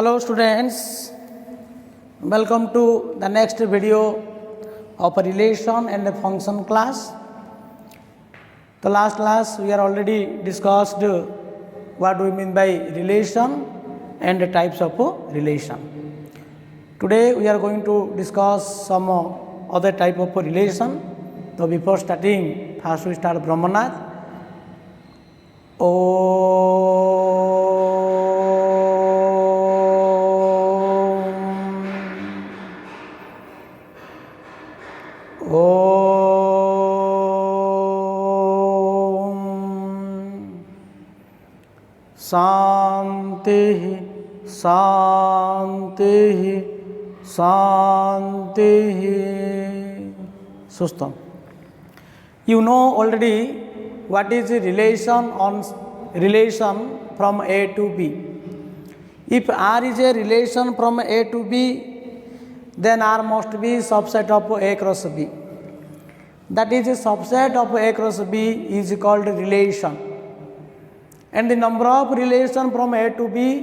Hello students, welcome to the next video of a relation and a function class. The last class we are already discussed what do we mean by relation and the types of relation. Today we are going to discuss some other type of relation. So before starting, first we start Brahmanath. Shanti shanti shanti सुस्तम. You know already what is the relation from A to B. If R is a relation from A to B, then R must be subset of A cross B. That is, a subset of A cross B is called relation. And the number of relation from A to B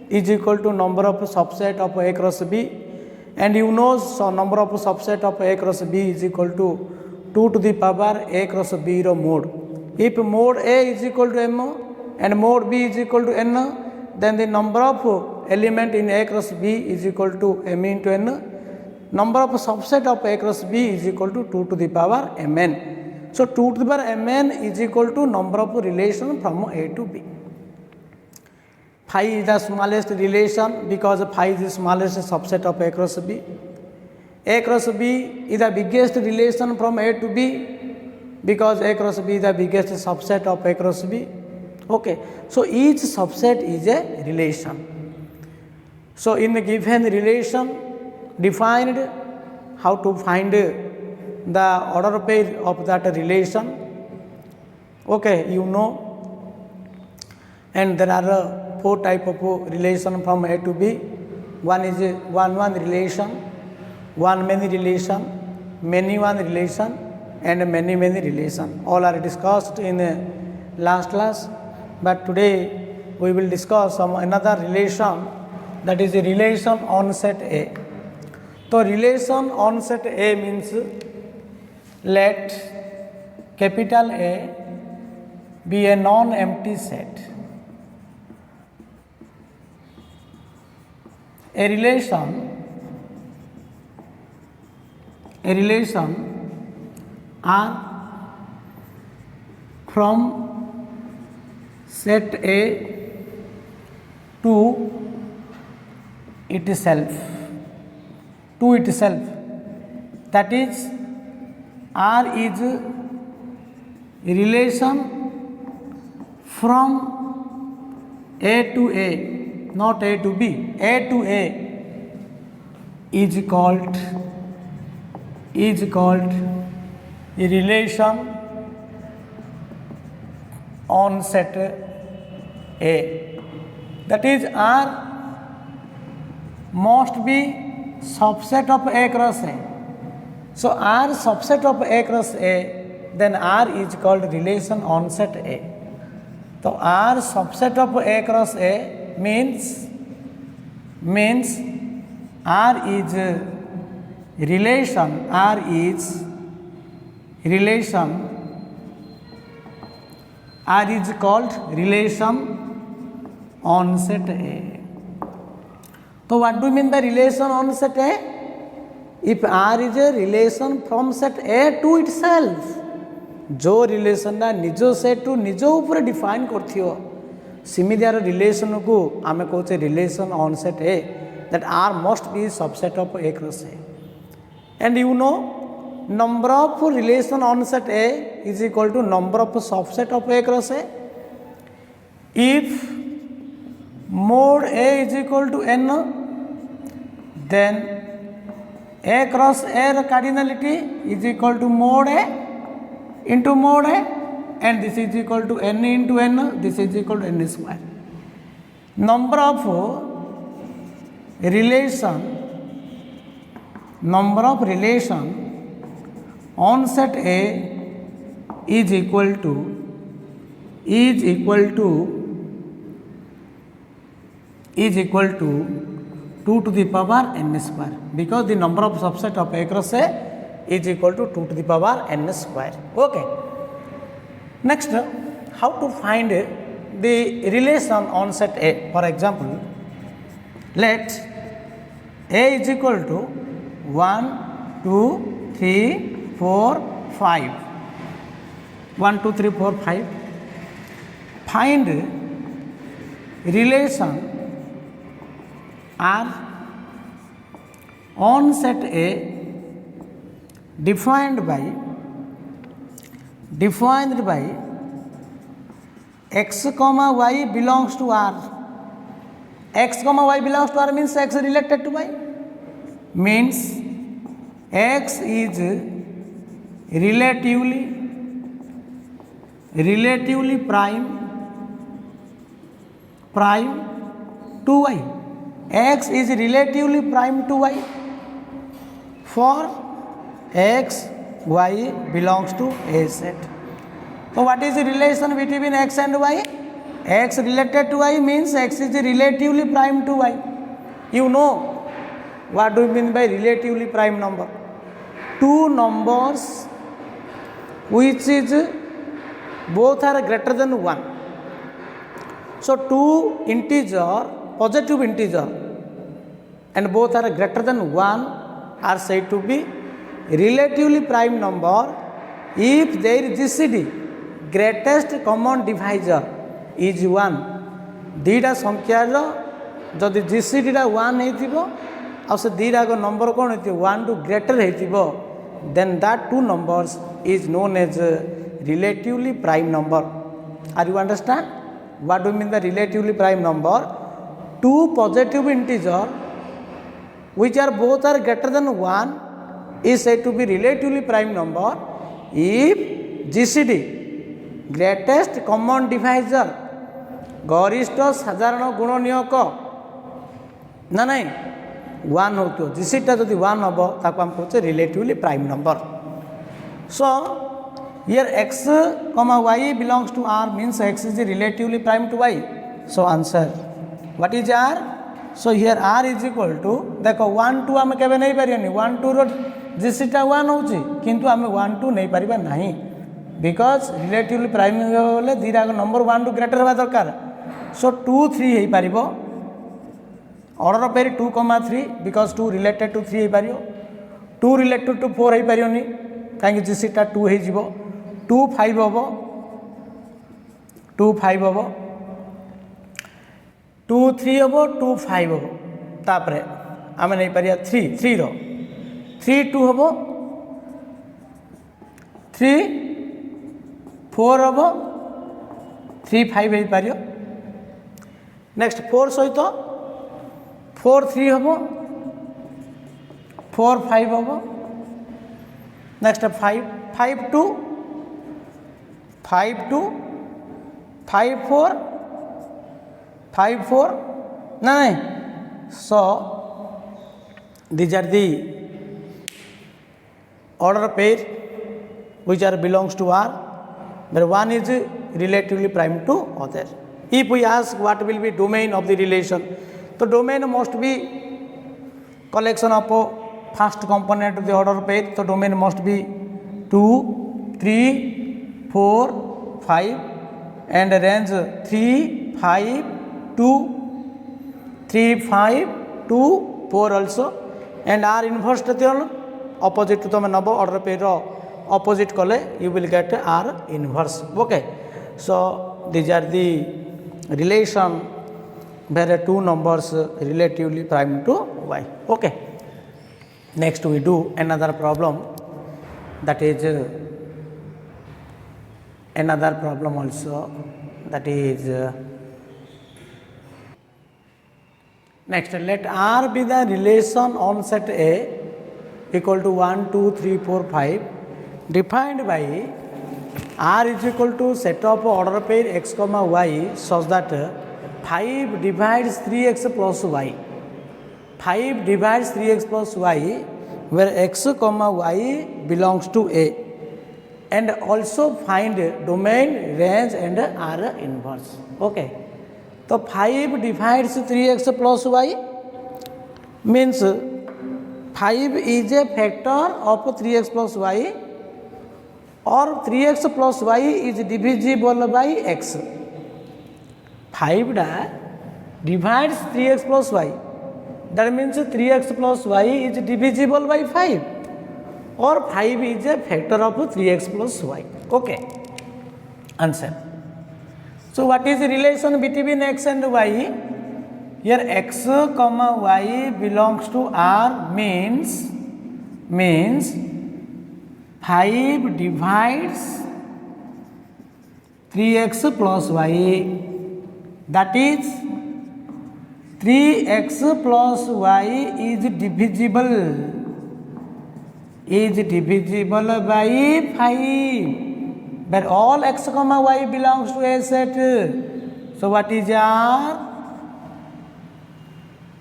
is equal to number of subset of A cross B, and you know so number of subset of A cross B is equal to 2 to the power A cross B ro mode. If mode A is equal to M and mode B is equal to N, then the number of element in A cross B is equal to M into N. Number of subset of A cross B is equal to 2 to the power Mn. So 2 to the power Mn is equal to number of relation from A to B. Phi is the smallest relation because phi is the smallest subset of A cross B. A cross B is the biggest relation from A to B because A cross B is the biggest subset of A cross B. Okay. So each subset is a relation. So in the given relation defined, how to find the order pair of that relation. Okay, you know. And there are 4 type of relation from A to B. One is one relation, one many relation, many one relation, and many relation. All are discussed in last class, but today we will discuss some another relation, that is a relation on set A. So relation on set A means let capital A be a non-empty set. A relation R from set A to itself, that is, R is a relation from A to A, not A to B. A to A is called a relation on set A. That is, R must be subset of A cross A. So R subset of A cross A, then R is called relation on set A. So R subset of A cross A means R is relation called relation on set A. So what do you mean by relation on set A? If R is a relation from set A to itself, जो relation ना निजो set to निजो ऊपर define करथियो similar relation को आमे कहते relation on set A, that R must be subset of A cross A. And you know number of relation on set A is equal to number of subset of A cross A. If mode A is equal to n, then A cross A cardinality is equal to mode A into mode A, and this is equal to n into n, this is equal to n square. Number of relation on set A is equal to is equal to 2 to the power n square, because the number of subset of A cross A is equal to 2 to the power n square. Okay. Next, how to find the relation on set A? For example, let A is equal to 1, 2, 3, 4, 5. 1, 2, 3, 4, 5. Find relation R on set A defined by x comma y belongs to R. X comma y belongs to R means x related to y, means x is relatively prime to y. X is relatively prime to y for x y belongs to A set. So what is the relation between x and y? X related to y means x is relatively prime to y. You know what do you mean by relatively prime number? Two numbers which is both are greater than 1. So two integer, positive integer, and both are greater than 1 are said to be relatively prime number if their GCD, greatest common divisor, is 1. दुईटा संख्यार जदि GCD टा 1 होइथिबो आ से दुईटा को number कोन होइथिबो 1 two greater होइथिबो, then that two numbers is known as relatively prime number. Are you understand what do you mean the relatively prime number? Two positive integer which are both are greater than 1 is said to be relatively prime number if GCD, greatest common divisor, गरिष्ठ साधारण गुणनीयक ना नहीं 1 हो, GCD टा जदि 1 हम ताको हम कहते relatively prime number. So here x comma y belongs to R means x is relatively prime to y. So answer what is R? So here R is equal to देखो 1 2 आम केबे नहीं पारियानी 1 2 रो GCD टा 1 होची किंतु आम 1 2 नहीं पारिबा नहीं बिकॉज रिलेटिवली प्राइम बोले दीटा नंबर 1 टू ग्रेटर होगा दरकार. सो 2 3 हो पारिबो order of 2 3 because 2 related to 3 हो पारियो 2 रिलेटेड टू 4 हो पारियोनी कहीं GCD टा 2 हो जिवो 2 5 होबो 2 5 होबो 2 3 होबो 2 5 होबो तापरे आमे नहीं पारिया 3 3 रो 3 2 होबो 3 4 होबो 3 5 हो पारियो. नेक्स्ट 4 सहित 4 3 होबो 4 5 होबो. नेक्स्ट 5 5 2 5 2 5 4 5 4 नहीं. सो these are the order pair which are belongs to R, where one is relatively prime to other. If we ask what will be domain of the relation, so domain must be collection of first component of the order pair. So domain must be 2 3 4 5 and range 3 5 2 3 5 2 4 also, and R inverse to opposite to the number order pair opposite kole you will get R inverse. Okay, so these are the relation where two numbers relatively prime to y. Okay, next we do another problem, that is another problem also, that is next let R be the relation on set A equal to 1 2 3 4 5 defined by R is equal to set of order pair x comma y such that 5 divides 3x plus y. 5 divides 3x plus y where x comma y belongs to A, and also find domain, range and R inverse. Okay, तो तो 5 divides 3x plus y means 5 is a factor of 3x plus y or 3x plus y is divisible by x. 5 da divides 3x plus y, that means 3x plus y is divisible by 5 or 5 is a factor of 3x plus y. Okay, answer. So what is the relation between x and y? Here x comma y belongs to R means 5 divides 3x plus y, that is 3x plus y is divisible by 5, but all x comma y belongs to a set. So what is R?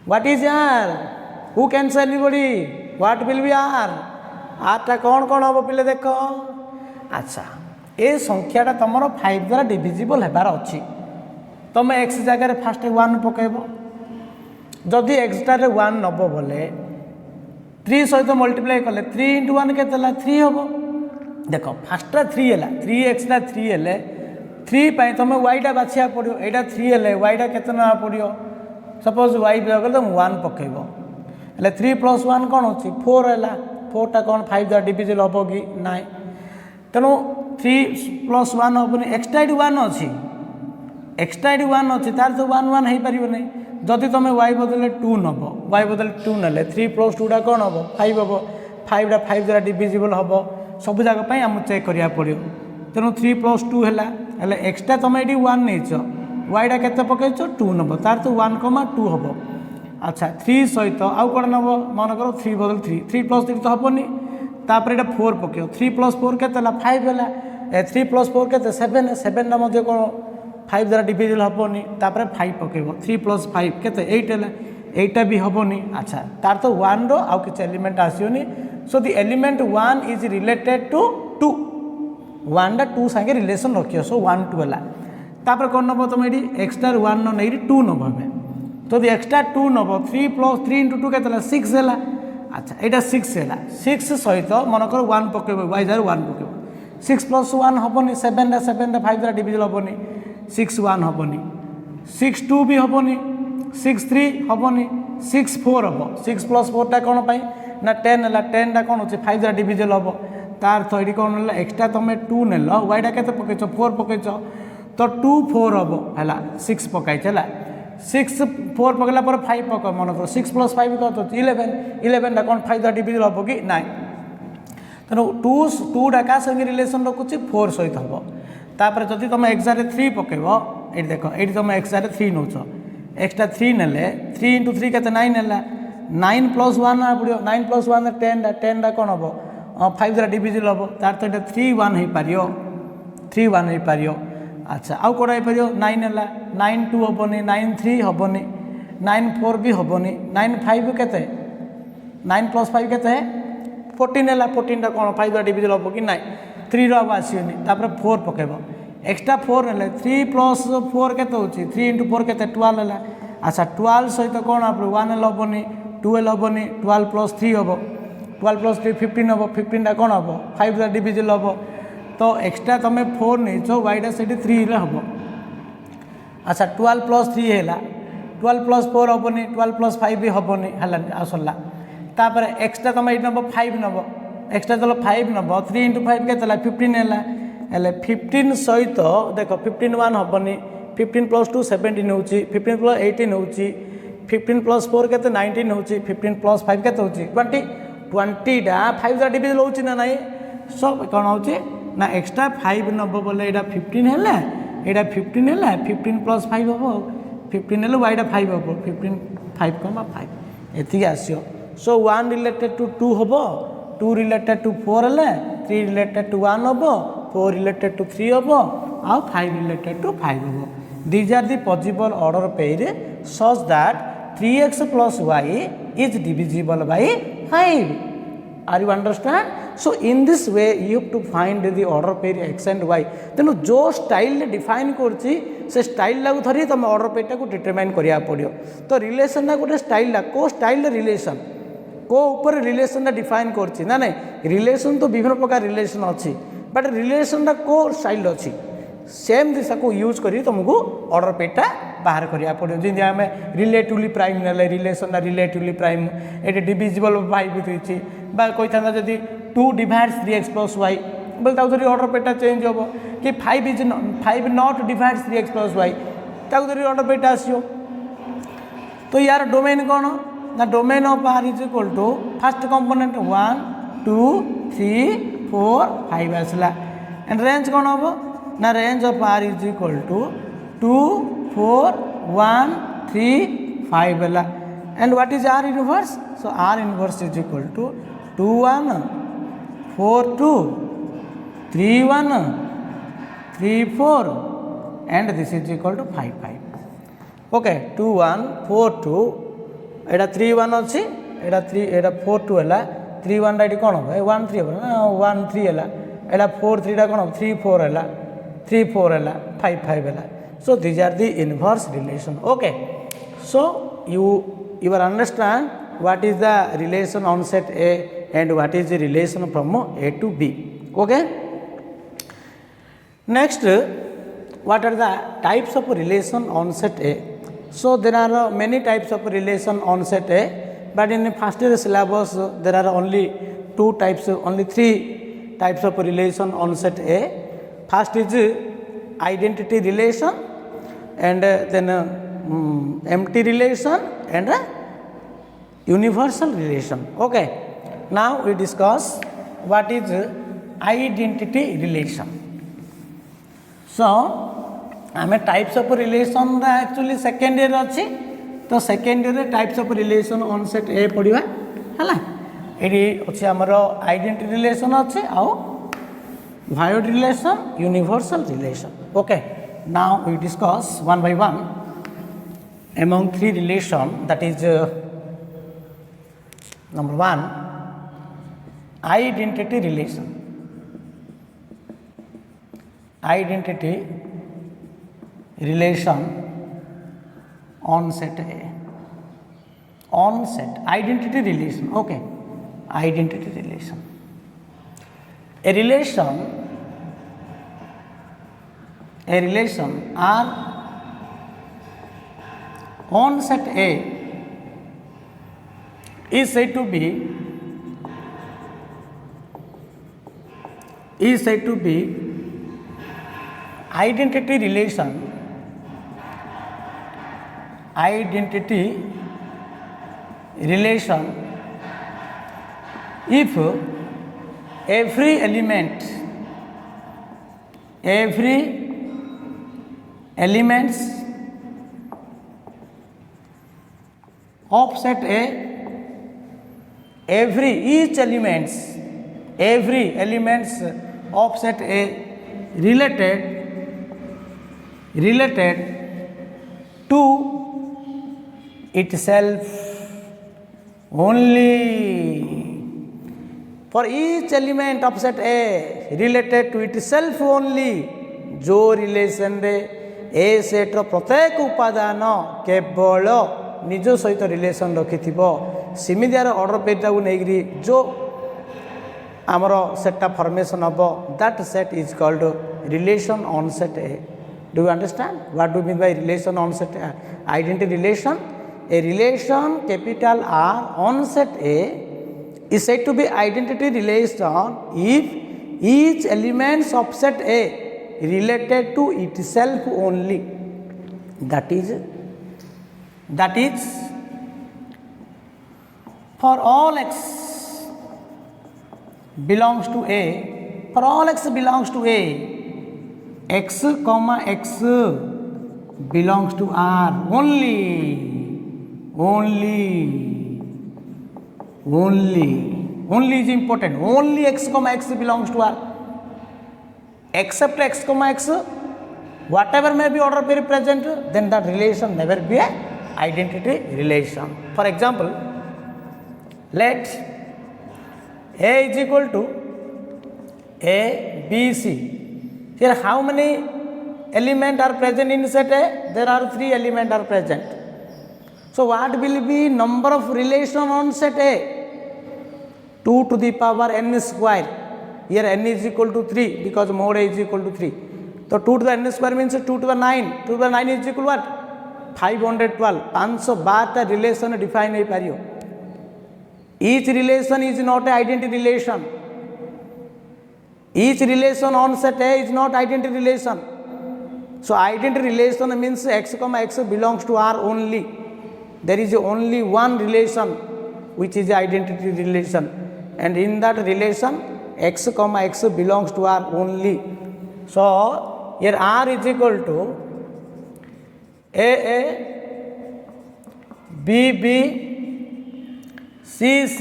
What is R? Who can say, anybody? What will be R? R टा कौन कौन हम पे देख. अच्छा, ये संख्याटा तुम 5 द्वारा डिविजिबल होबार अच्छी. तुम एक्स जगह फास्ट 1 पकेब. जदि एक्सटारे 1 नब बोले 3 सहित मल्टीप्लाई कले 3 into 1 के 3 हम. देख फास्टा 3 है, 3x 3 है, 3 तुम y बाछा पड़ो. यहाँ 3 है, y केते ना पड़ो. सपोज y बगल तुम 1 पकेब, 3 plus 1 कौन हो 4 है. 4 टा कौन 5 द्वारा डिविजिबल हम कि ना. तेणु 3 plus 1 हेनी. एक्सट्रा 1 अच्छी, एक्सट्रा 1 अच्छी, तार तो 1 1 हो पार नहीं. जदि तुम y बदले 2 नब, y बदले 2 ना 3 plus 2 टा कौन हम 5 हम. 5 टा 5 द्वारा डिविजिबल हम. सब जगह आम चेक करा पड़ो. तेणु 3 plus 2 है, एक्सट्रा तुम ये 1 नहीं, y के पकईच 2 नब, तार तो 1 2 हम. अच्छा 3 सहित आउ कौन नब, मन कर 3 बदल 3 plus 3 तो हेनी. तापर ये 4 पक, 3 plus 4 के 5 है. 3 plus 4 के 7, 7 टा कौन 5 द्वारा डिविजिबल हेनी. तापर 5 पकेब, 3 plus 5 के 8 है, 8 भी हेनी. अच्छा तार तो 1 रो आउ किसी एलिमेंट आसोनी. So the element 1 is related to 2. 1 टा 2 सागे रिलेशन रखियो. सो 1 2 है. तापर कौन नब तुम ये एक्सट्रा 1 न नहीं 2 नब हमें. तो एक्सट्रा 2 नब 3 plus 3 into 2 के 6 है. अच्छा यहाँ 6 है, 6 सहित मनकर 1 पकेब, y जगह 1 पकेब. 6 plus 1 हेनी. 7 टा 5 द्वारा डिविजिबल हेनी. 6 1 हेनी, 6 2 भी हेनी, 6 3 हेनी, 6 4 हम. 6 plus 4 टा कौन पाई ना 10 है. 10 टा कौन हो 5 द्वारा डिविजिबल हम. तार तो ये कौन है एक्सट्रा तुम 2 नेल, y के पकईच 4 पकईच, तो 2 4 हम है. 6 पकईच है, 6 4 पकड़ा 5 पक. मन कर 6 plus 5 कत 11, 11 टा कौन 5 द्वारा डिविजिबल हम कि ना. तेणु 2 टा क्या संगे रिलेशन रखुच्छी 4 सहित हम. तापर जदि तुम एक्सरे 3 पकेब, ये देख ये तुम एक्सरे 3 नौ, एक्सट्रा 3 ने 3 into 3 के 9 है. 9 plus 1 पड़ो. 9 plus 1 10 टा, 10 टा कौन हम 5 द्वारा डिविजिबल हम. तार तो ये 3 1 हो पार, 3 1 हो पार. अच्छा आउ कौन हो पार 9 है, 9 2 हेनी, 9 3 हेनी, 9 4 भी हेनी. 9 5 के 9 plus 5 के 14 है. 14 टा कौन 5 द्वारा डिविजिबल हम कि ना. 3 रो आसनी. तापर 4 पकेब, एक्सट्रा 4 ने 3 plus 4 के 3 into 4 के 12 है. अच्छा 12 सहित कौन आप 1 हेनी, 12 हेनी, 12 plus 3 हम. 12 plus 3 15 हम. 15 टा कौन हम 5 द्वारा डिविजिबल हम. तो एक्सट्रा तुम 4 नहीं, वाईटा से 3 हम. अच्छा 12 plus 3 है, 12 plus 4 हेनी, 12 plus 5 भी हेनी है. सरला तापर एक्सट्रा तुम ये नब 5 नब, एक्सट्रा चलो 5 नब. 3 into 5 के 15 है. 15 सहित देख 15 1 हेनी, 15 plus 2 17 हो, 15 plus 18 हो, 15 plus 4 के 19 हो, 15 plus 5 के 20. 20 टा 5 द्वारा डिविजिबल हो ना नहीं. सब कौन हो ना एक्सट्रा 5 नब बोले यहाँ 15 है, यहाँ 15 है, 15 plus 5 हम. 15 है वाईटा 5 हम. 15 5 5 ये आसो. सो 1 रिलेटेड टू 2 हम, 2 रिलेटेड टू 4 है, 3 रिलेटेड टू 1 हम, 4 रिलेटेड टू 3 हम, आउ 5 रिलेटेड टू 5 हम. These are the possible order pair such that 3x plus y is divisible by 5. Are you understand? So in this way you have to find the order pair x and y तेणु जो style define करुच्ची से style को धरी तुम order pair को determine करा पड़ो तो रिलेशन गोटे स्टाइल को स्टाइल रिलेशन को ऊपर रिलेशन डिफाइन करछि ना नहीं रिलेशन तो विभिन्न प्रकार रिलेशन अच्छी बट रिलेशन को स्टाइल अच्छी सेम दिशा को यूज करी तुमको ऑर्डर पेटा बाहर करिया पड़ो जमी आम रिलेटिवली प्राइम ना रिलेशन रिलेटिवली प्राइम ये डिविजिबल बाई भी कही था जदि 2 डिवाइड्स 3x प्लस वाई बोले ताकि ऑर्डर पेटा चेंज हम कि 5 not divides 3x plus y ताकि ऑर्डर पेटा आसो तो यार डोमेन कौन ना domain of R is equal to first component 1 2 3 4 5 आसला एंड रेंज कौन हम ना range of R is equal to 2 4 1 3 5 है and what is R inverse so R inverse is equal to 2 1 4 2 3 1 3 4 and this is equal to 5 5 okay 2 1 4 2 एटा 3 1 अच्छी एटा 3 एटा 4 2 है 3 1 टा कौन हम 1 3 हम 1 3 है एटा 4 3 टा कौन 3 4 है 3 4 है 5 5 है so these are the inverse relation okay so you are understand what is the relation on set A and what is the relation from A to B okay next what are the types of relation on set A so there are many types of relation on set A but in the first year syllabus there are only 2 types only 3 types of relation on set A first is identity relation and then empty relation and universal relation okay now we discuss what is identity relation so आम types of relation actually second year अच्छी तो second year types of relation on set ए पढ़ा है ये अच्छे आमर identity relation अच्छे आउ wired relation universal relation okay now we discuss one by one among 3 relation that is number 1 identity relation identity relation on set A on set identity relation okay identity relation a relation are on set A is said to be identity relation if every elements of set A each elements of set A related to itself only for each element of set A related to itself only जो relation रे ए set रो प्रत्येक उपादान केवल निज सहित relation रखि सिमिदियार order PETA को नहीं जो आमर सेटा फॉर्मेशन हम that set is called relation on set A do you understand what do mean bye relation on set identity relation a relation capital R on set A is said to be identity relation if each elements of set A related to itself only. That is for all x belongs to A, for all x belongs to A, x comma x belongs to R only is important. Only x comma x belongs to R. Except x comma x, whatever may be order pair present, then that relation never be a identity relation. For example, let A is equal to A, B, C. Here how many elements are present in set A? There are 3 elements are present. So what will be number of relation on set A? 2 to the power n square. Here n is equal to 3 because mod A is equal to 3. So 2 to the n square means 2 to the 9. 2 to the 9 is equal to what? 512. 512 relation define hai pariyo. Each relation is not an identity relation. Each relation on set A is not identity relation. So identity relation means x comma x belongs to R only. There is only one relation which is identity relation, and in that relation x comma x belongs to R only. So here R is equal to A, B, C, C.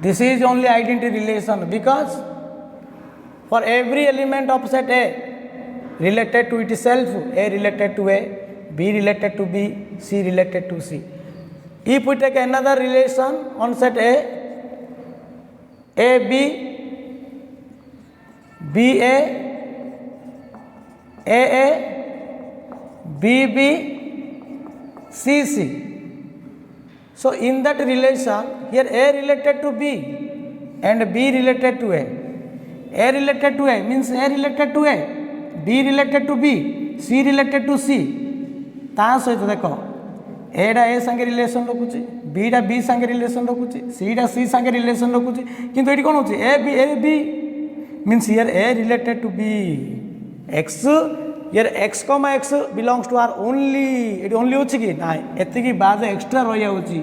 This is only identity relation because for every element of set A related to itself, A related to A, B related to B, C related to C. If we take another relation on set A, B, A, B, C, C. So in that relation, here A related to B and B related to A related to A means A related to A, B related to B, C related to C. ता सहित देख एडा A संगे relation रखुची, बीडा B संगे relation रखुची, सीडा सी संगे रिलेशन रखुची, किंतु एटी कोन होची A B means here A related to B x, here x comma x belongs to R only. एटी ओनली होची कि ना एति की बाद एक्स्ट्रा रहि जाउची.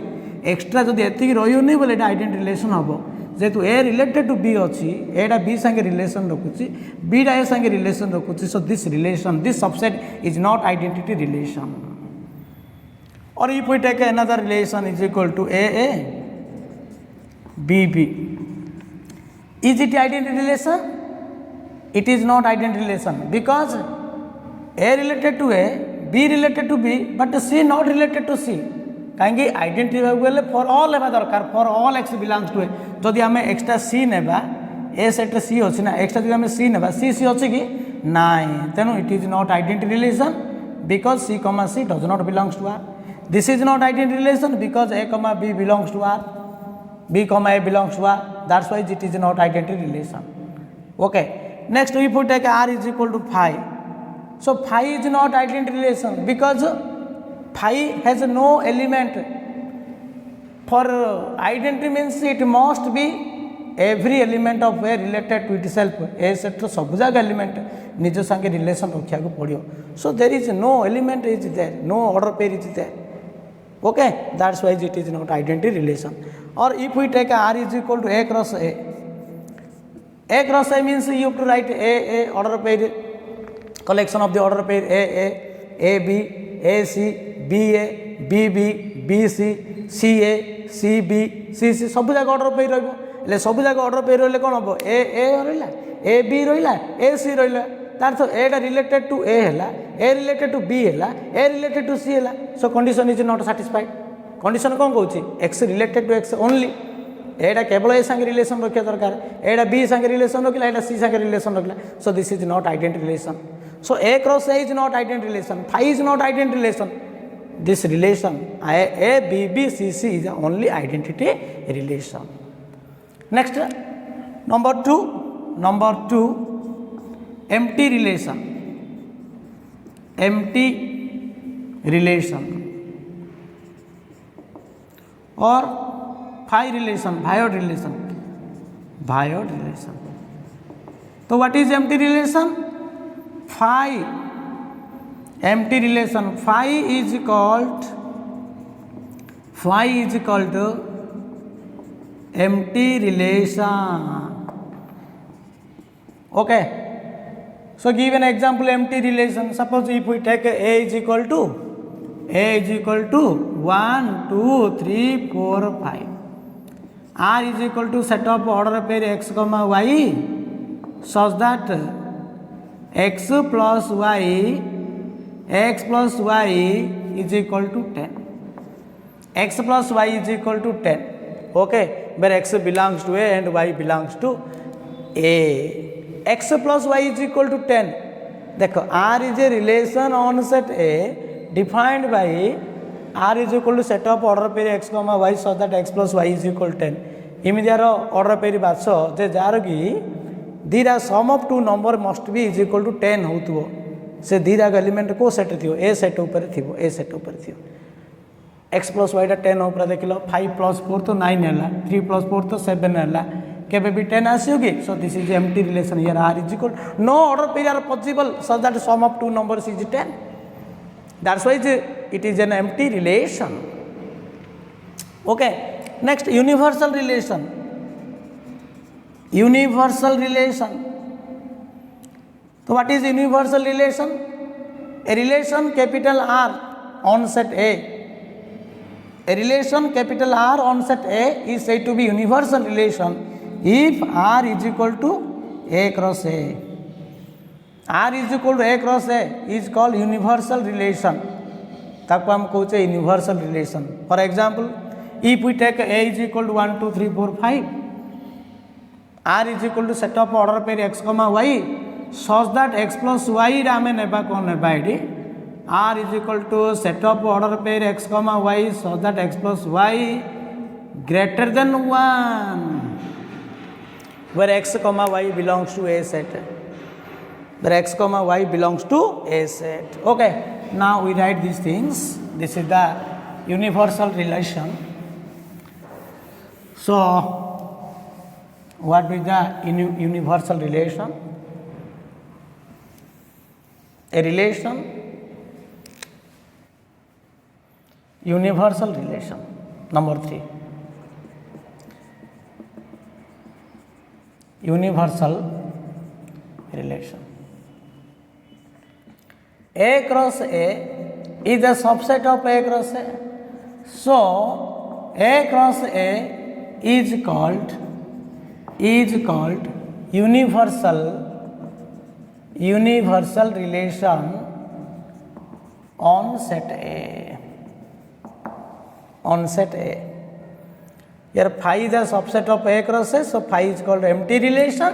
एक्स्ट्रा जदि एति की रहि नै बोले एटा आइडेंटिटी रिलेशन हबो. जेतु ए रिलेटेड टू बी अच्छी, एडा बी संगे रिलेशन रखुची, बीडा ए संगे रिलेशन रखुची. So this relation, this subset is not identity relation. और if we take another relation is equal to A B, is it identity relation? It is not identity relation because A related to A, B related to B, but C not related to C. कहीं identity गले for all है दरकार, for all X belongs to A. जदि आम extra सी नेबा, ए set सी अच्छी ना, extra जब आम सी नेबा, सी अच्छी कि नाई, तेणु it is not identity relation because C comma C does not belongs to R. This is not identity relation because A comma B belongs to R, B comma A belongs to R. That's why it is not identity relation. Okay, next if we take R is equal to phi. So phi is not identity relation because phi has no element. For identity means it must be every element of A related to itself. A set सब जाग element निज संगे relation रखा को पड़ियो. So there is no element is there, no order pair is there. Okay, that's why it is not identity relation. Or if we take R is equal to A cross A. A cross A means you have to write A order pair, collection of the order pair A B, A C, B A, B B, B C, C A, C B, C C सब जगह order पे रहिबो. ले सब जगह order पे रहले कोन हबो? ए रहिला, ए बी रहिला, ए सी रहिला. तार तो ए रिलेटेड टू ए हैला, ए रिलेटेड टू बी हैला, ए रिलेटेड टू सी हैला. So condition is not satisfied. Condition कोन कहूची? X related to X only. एडा केवल ए संगे रिलेशन रखिया दरकार, एडा बी संगे रिलेशन रखिला, एडा सी संगे रिलेशन रखिला. So this is not identity relation. So A cross A is not identity relation, phi is not identity relation. This relation A B B C C is only identity relation. Next, number two, empty relation. Empty relation or phi relation, void relation. Void relation. So what is empty relation? Phi, empty relation. Phi is called empty relation. Okay, so give an example empty relation. Suppose if we take A is equal to 1 2 3 4 5. R is equal to set of order pair x comma y such that x plus y is equal to 10. X plus y is equal to 10. Okay, where x belongs to A and y belongs to A, x plus y is equal to 10. देखो R is a relation on set A defined by R is equal to set of order pair x comma y so that x plus y is equal to 10. इमिदियार order pair बास जे जार कि दीटा sum of two number must be is equal to 10 होतुओ से दीटा element को set थियो ए सेट ऊपर थियो ए सेट ऊपर थियो x प्लस वाई 10 ऊपर देखिलो 5 प्लस 4 तो 9 हैला 3 प्लस 4 तो 7 हैला केबे भी 10 आसीयोगी so this is empty relation here r is equal no order pair are possible so that sum of two numbers is 10 that's why it is an empty relation okay next universal relation universal relation. So what is universal relation? A relation capital R on set A. A relation capital R on set A is said to be universal relation if R is equal to A cross A. R is equal to A cross A is called universal relation. ताको हम कहते universal relation. For example, if we take A is equal to 1, 2, 3, 4, 5. R is equal to set of order pair x comma y such that x plus y आमे नेबा कोन नेबा AD R is equal to set of order pair x comma y such that x plus y greater than 1 where x comma y belongs to A set where x comma y belongs to A set. Okay, now we write these things. This is the universal relation. So what is the universal relation? A relation, universal relation. Number 3, universal relation. A cross A is a subset of A cross A. So A cross A is called universal relation on set A. On set A. Here phi is a subset of A cross A, so phi is called empty relation.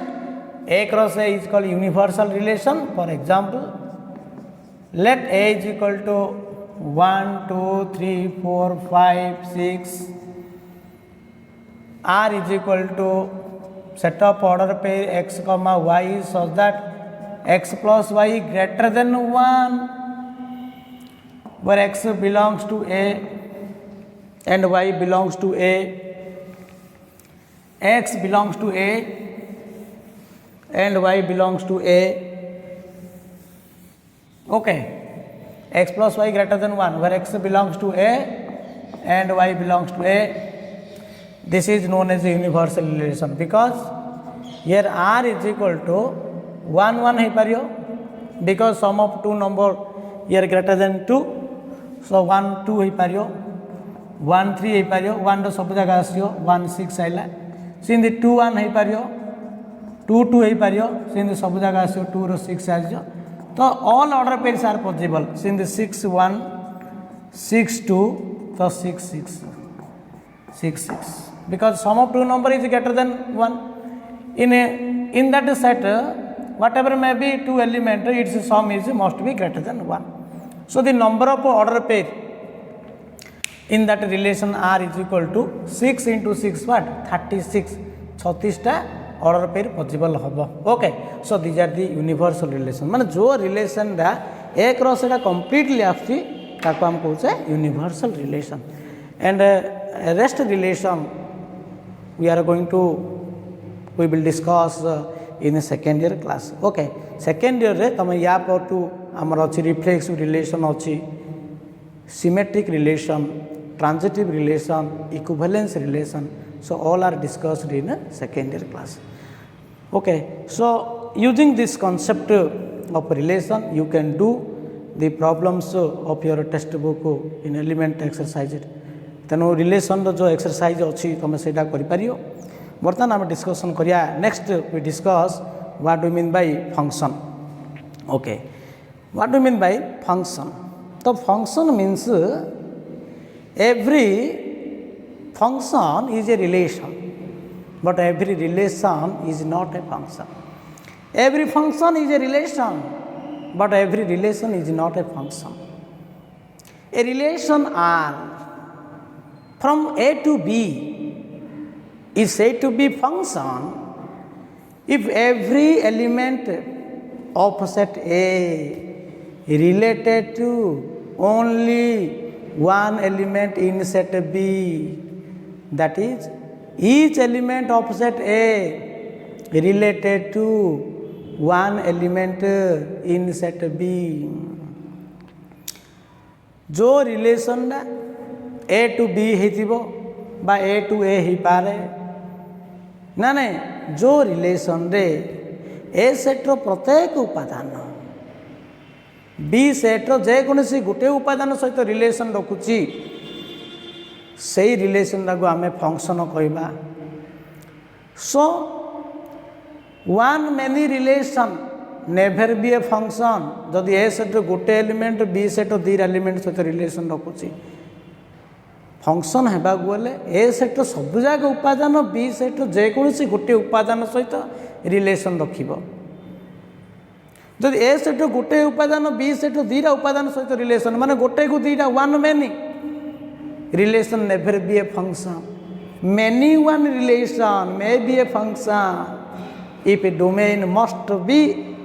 A cross A is called universal relation. For example, let A is equal to 1, 2, 3, 4, 5, 6. R is equal to set of order pair x comma y such that x plus y greater than 1 where x belongs to A and y belongs to A, x belongs to A and y belongs to A. Okay, x plus y greater than 1 where x belongs to A and y belongs to A. This is known as a universal relation because here R is equal to 1 1 है पारियो because sum of two number here greater than 2 so 1 2 है पारियो 1 3 है पारियो 1 रो सब जगह आसियो 1 6 आइला सिंधी 2 1 है पारियो 2 2 है पारियो सिंधी सब जगह आसियो 2 रो 6 आसियो तो all order pairs are possible Sindhi 6 1 6 2 तो 6 6 6 6 because sum of two number is greater than 1 in that set whatever may be two element its sum is must be greater than 1. So the number of order pair in that relation R is equal to 6 into 6 what 36 36 टा order pair possible hobo. Okay, so these are the universal relation माने जो relation दा एक cross टा completely आछि ताको हम कहउछे universal relation and rest relation we will discuss in the second year class. Okay, second year रे तमे या पर टू हमर अछि reflexive relation अछि symmetric relation transitive relation equivalence relation so all are discussed in a second year class. Okay, so using this concept of relation you can do the problems of your textbook in element exercise. तेणु relation जो exercise अच्छी तुम से बर्तमान आम discussion करिया next we discuss what do mean by function. Okay, what do mean by function? तो function means every function is a relation. but every relation is not a function. Every function is a relation, but every relation is not a function. A relation R from A to B is said to be function if every element of set A related to only one element in set B, that is, each element of set A related to one element in set B. जो relation A to B ହେଇଥିବ बा A to A ହେଇପାରେ ना नहीं, जो relation रे A सेट्र प्रत्येक उपादान B सेट्र जेकोसी गोटे उपादान सहित रिलेशन रखुची से रिलेशन को आम फंक्शन कहवा. So one many relation never be a function जदि ए सेट्र गोटे एलिमेंट बी सेट्र दुईटा एलिमेंट सहित रिलेशन रखुची फंक्शन होगा गले ए सेट्र सब जाक उपादान बी सेट्र जेकोसी गोटे उपादान सहित रिलेशन रखिब. जदि ए सेट्र गोटे उपादान बी सेट्र दुईटा उपादान सहित रिलेशन माने गोटे को दुईटा one many relation never be a function. Many one relation may be a function if a domain must be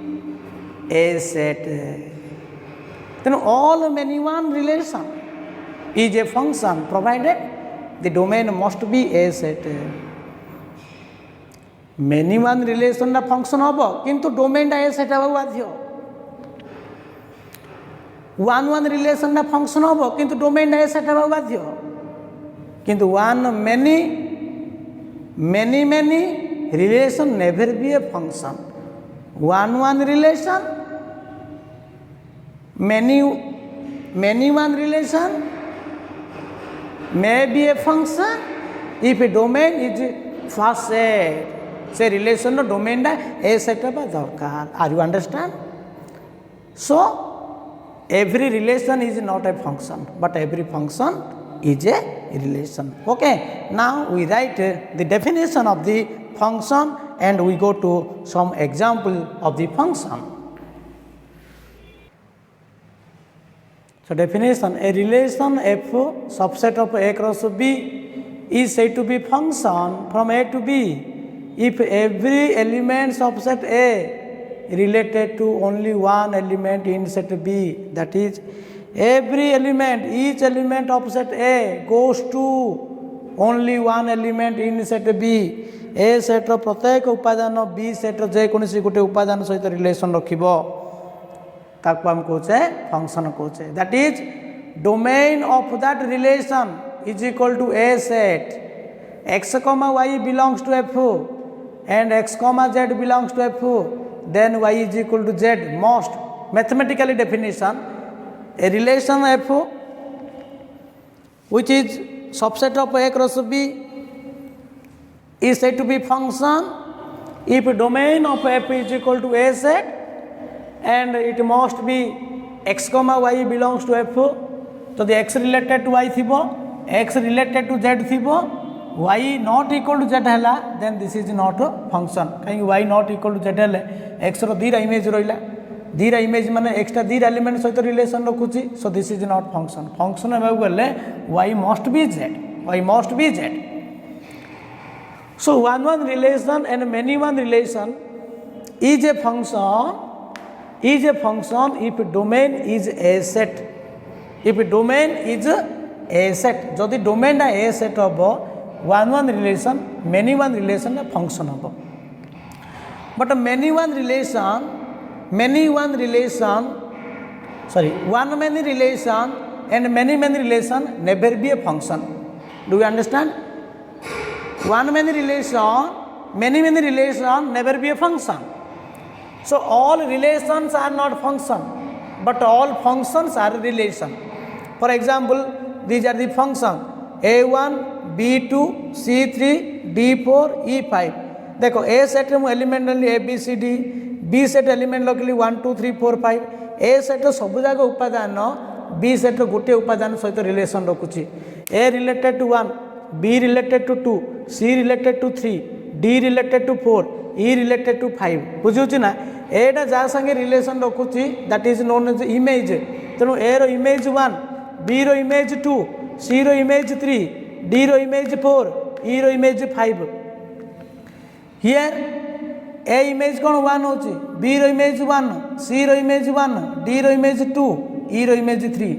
a set. Then all many one relation is a function provided the domain must be a set. Many one relation na function hobo kintu domain ta a set hoba badhya. one relation na function hobo kintu domain ta a set hoba badhya. किंतु one many relation never be a function. One relation many one relation may be a function if a domain is first set. Say relation no domain da a set ba darkar. Are you understand? So every relation is not a function, but every function is a relation. Okay, now we write the definition of the function and we go to some example of the function. So definition, a relation F subset of A cross B is said to be function from A to B if every element subset A related to only one element in set B, that is, every element, each element of set A goes to only one element in set B. A set रो प्रत्येक उपादान B set रो जेकोसी गोटे उपादान सहित relation रखिबो ताको हम कहचे function कहचे. That is domain of that relation is equal to A set x, y belongs to F and x, z belongs to F, then y is equal to z. Most mathematically definition, a relation F which is subset of A cross B is said to be function if domain of F is equal to A set and it must be x, y belongs to F. So the x related to y thibo, x related to z thibo, y not equal to z hela, then this is not a function. Kahi y not equal to z hele x ro dira image roila, dira image mane extra dira element सहित relation रखुची. So this is not function. Function हेबाकु गले y must be z, y must be z. So one relation and many one relation is a function if domain is a set. If domain is a set, जदि domain टा a set होबो one relation many one relation ना function होबो. But one many relation and many relation never be a function. Do you understand? One many relation never be a function. So all relations are not function, but all functions are relation. For example, these are the function A1, B2, C3, D4, E5. देखो A set में element A B C D, B set element लगे 1 2 3 4 5. A set सब जाक उपादान B set गोटे उपादान सहित relation रखुची. A related to 1, B related to 2, C related to 3, D related to 4 E related to 5 बुझुची ना एटा जा संगे रिलेशन रखुची that is known as image तेणु ए रो इमेज 1 बी रो इमेज 2 सी रो इमेज 3 डी रो इमेज 4 ई रो इमेज 5 हियर ए इमेज कौन 1 होची बी रो इमेज 1 सी रो इमेज 1 डी रो इमेज 2 ई रो इमेज 3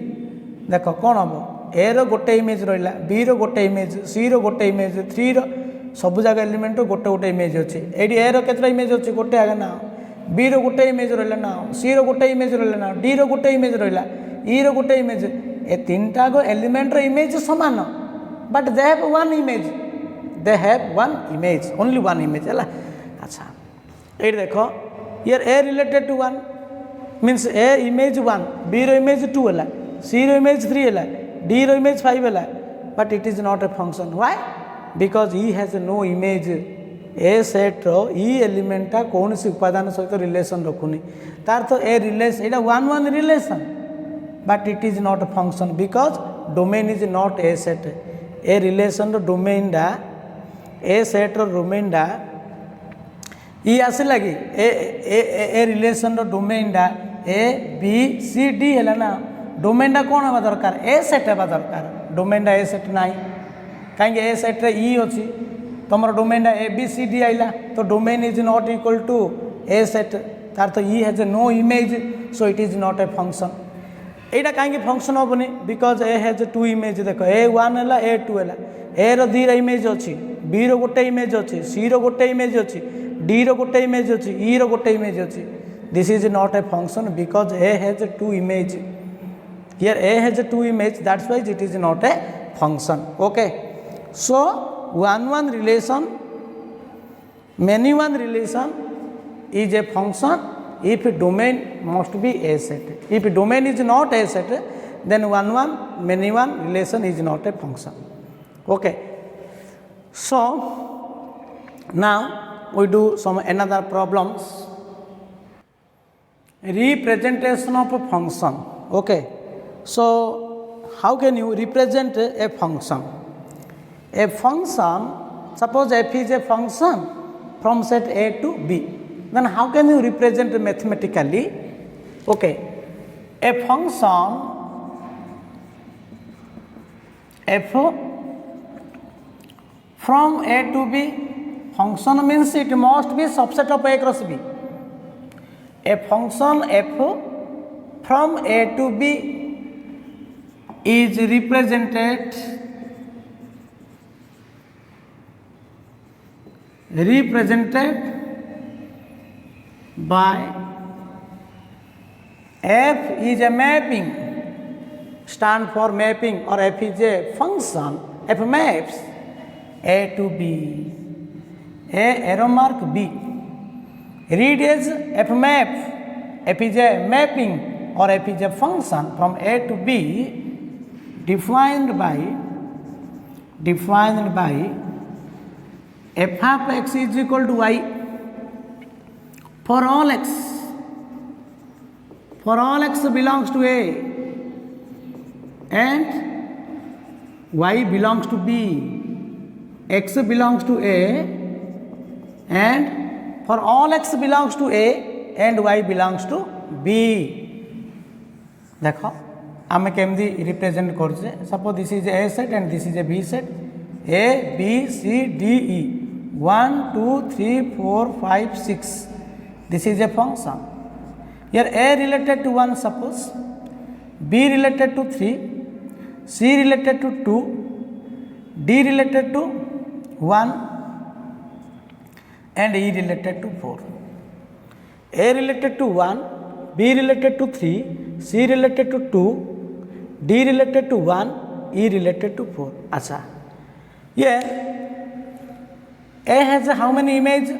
देख कौन हम ए रो गोटे इमेज रहा बी रो गोटे इमेज सी रो गोटे इमेज 3 रो सब जगह एलिमेंट गोटे गोटे इमेज अच्छे ये ए रो केतटा इमेज अच्छे गोटे आगे ना बी रो गोटे इमेज रहा ना सी रो गोटे इमेज रहा ना डी रो गोटे इमेज रहा ई रो गोटे इमेज ए तीन टाक एलिमेंट इमेज सामान but they have one image they have one image only one image है अच्छा ये देख यार A related to 1 means A image 1 B रो इमेज 2 है सी रो इमेज 3 है डी रो इमेज 5 है but it is not a function why because E has no image A set रो ई एलिमेंटा कौन सी उपादान सहित रिलेशन रखुनी तार तो ए रिलेशन यहाँ 1 relation but it is not a function because domain is not a set A relation रो domain डा ए सेट रो डोमेन डा ई आसला कि ए रिलेशन रो डोमेन डा ए बी सी डी है ना डोमेन डा कौन हवा दरकार ए सेट हवा दरकार डोमेन डा ए सेट ना कहीं ए सेट रे ई अच्छी तुम डोमेन डा ए बी सी डी आइला तो domain is not equal to A set तार तो E has no image so it is not a function यहाँ कहीं फंक्शन हेनी बिकज ए हैज 2 इमेज देख ए 1 है ए 2 है ए रो 2 इमेज अच्छी बी रो गोटे इमेज अच्छी सी रो गोटे इमेज अच्छी डी रो गोटे इमेज अच्छी ई रो गोटे इमेज अच्छी this is not a function because A has 2 image here A has 2 image that's why it is not a function okay so 1 relation many one relation is a function if domain must be a set if domain is not a set then 1 many one relation is not a function okay so now we do some another problems representation of a function okay so how can you represent a function a function suppose f is a function from set a to b then how can you represent mathematically okay a function f from a to b function means it must be subset of a cross b a function f from a to b is represented by f is a mapping stand for mapping or f is a function f maps a to b a arrow mark b read as f map f is a mapping or f is a function from a to b defined by f of x is equal to y for all x belongs to a and y belongs to b x belongs to a and for all x belongs to a and y belongs to b देखो आम केमती represent करछे suppose this is A set and this is a B set A B C D E 1 2 3 4 5 6 this is a function here a related to 1 suppose b related to 3 c related to 2 d related to 1 and e related to 4 a related to 1 b related to 3 c related to 2 d related to 1 e related to 4 अच्छा ये a has how many image